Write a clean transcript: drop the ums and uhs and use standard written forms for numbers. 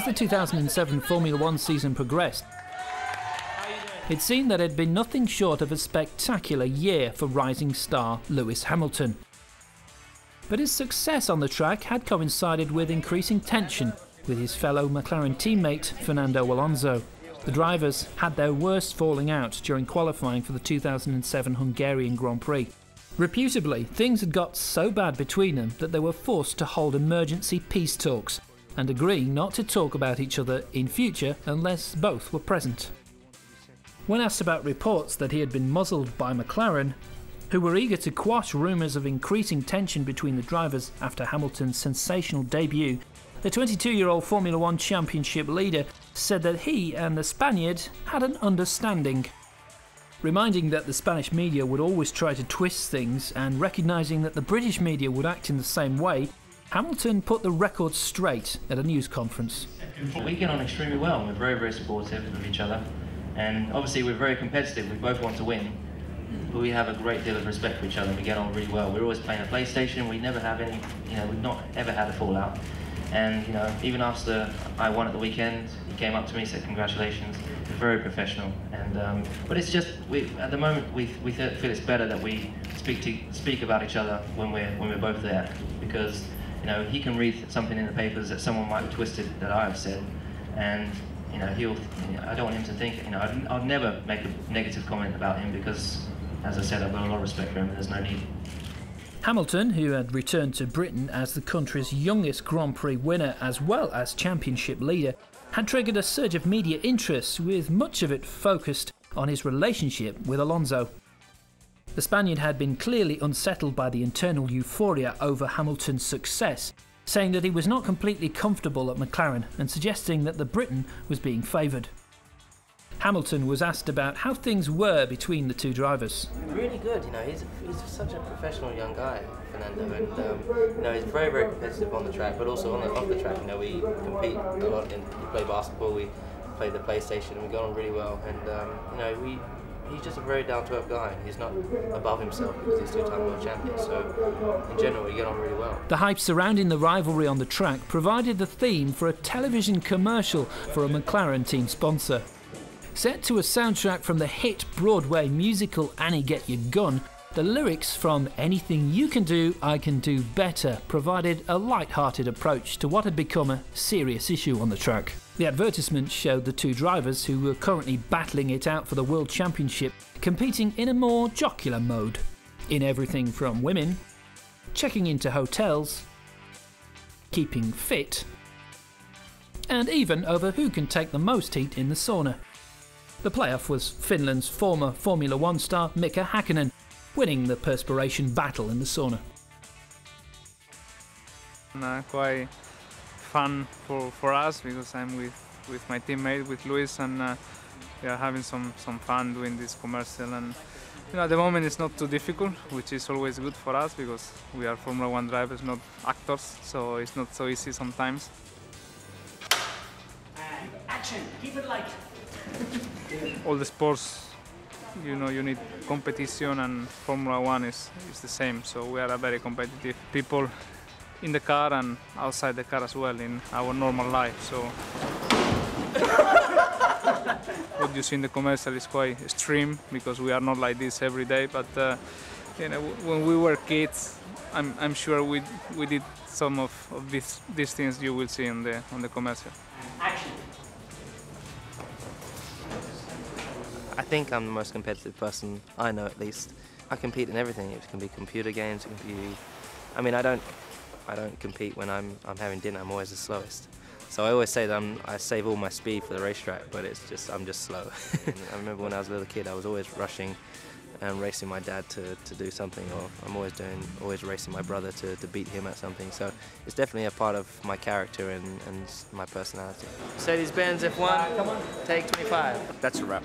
the 2007 Formula One season progressed, it seemed that it had been nothing short of a spectacular year for rising star Lewis Hamilton. But his success on the track had coincided with increasing tension with his fellow McLaren teammate Fernando Alonso. The drivers had their worst falling out during qualifying for the 2007 Hungarian Grand Prix. Reputably, things had got so bad between them that they were forced to hold emergency peace talks and agree not to talk about each other in future unless both were present. When asked about reports that he had been muzzled by McLaren, who were eager to quash rumours of increasing tension between the drivers after Hamilton's sensational debut, the 22-year-old Formula One Championship leader said that he and the Spaniard had an understanding. Reminding that the Spanish media would always try to twist things and recognising that the British media would act in the same way, Hamilton put the record straight at a news conference. We get on extremely well. We're very, very supportive of each other. And obviously we're very competitive, we both want to win, but we have a great deal of respect for each other and we get on really well. We're always playing a PlayStation, we never have any, we've not ever had a fallout. And even after I won at the weekend, he came up to me and said congratulations. He's very professional. And but it's just, at the moment we feel it's better that we speak about each other when we're both there, because he can read something in the papers that someone might have twisted that I have said, and I don't want him to think, I'd never make a negative comment about him because, as I said, I've got a lot of respect for him and there's no need. Hamilton, who had returned to Britain as the country's youngest Grand Prix winner as well as championship leader, had triggered a surge of media interest, with much of it focused on his relationship with Alonso. The Spaniard had been clearly unsettled by the internal euphoria over Hamilton's success, saying that he was not completely comfortable at McLaren and suggesting that the Briton was being favoured. Hamilton was asked about how things were between the two drivers. Really good, he's such a professional young guy, Fernando, and he's very, very competitive on the track, but also off the track. We compete a lot, we play basketball, we play the PlayStation, and we get on really well. And he's just a very down-to-earth guy. He's not above himself because he's two-time world champion. So, in general, we get on really well. The hype surrounding the rivalry on the track provided the theme for a television commercial for a McLaren team sponsor. Set to a soundtrack from the hit Broadway musical Annie Get Your Gun, the lyrics from Anything You Can Do, I Can Do Better provided a light-hearted approach to what had become a serious issue on the track. The advertisement showed the two drivers, who were currently battling it out for the World Championship, competing in a more jocular mode, in everything from women, checking into hotels, keeping fit, and even over who can take the most heat in the sauna. The playoff was Finland's former Formula One star Mika Häkkinen, winning the perspiration battle in the sauna. Quite fun for us because I'm with my teammate, with Luis, and we are having some fun doing this commercial. And at the moment it's not too difficult, which is always good for us because we are Formula One drivers, not actors, so it's not so easy sometimes. And action! Keep it light! All the sports, you need competition, and Formula One is the same, so we are a very competitive people in the car and outside the car as well in our normal life. So what you see in the commercial is quite extreme because we are not like this every day, but when we were kids, I'm sure we did some of these things you will see on the commercial. Action. I think I'm the most competitive person I know, at least. I compete in everything. It can be computer games, it can be... I don't compete when I'm having dinner. I'm always the slowest. So I always say that I save all my speed for the racetrack, but I'm just slow. I remember when I was a little kid, I was always rushing and racing my dad to do something, or I'm always racing my brother to beat him at something. So it's definitely a part of my character and my personality. Mercedes-Benz F1, take 25. That's a wrap.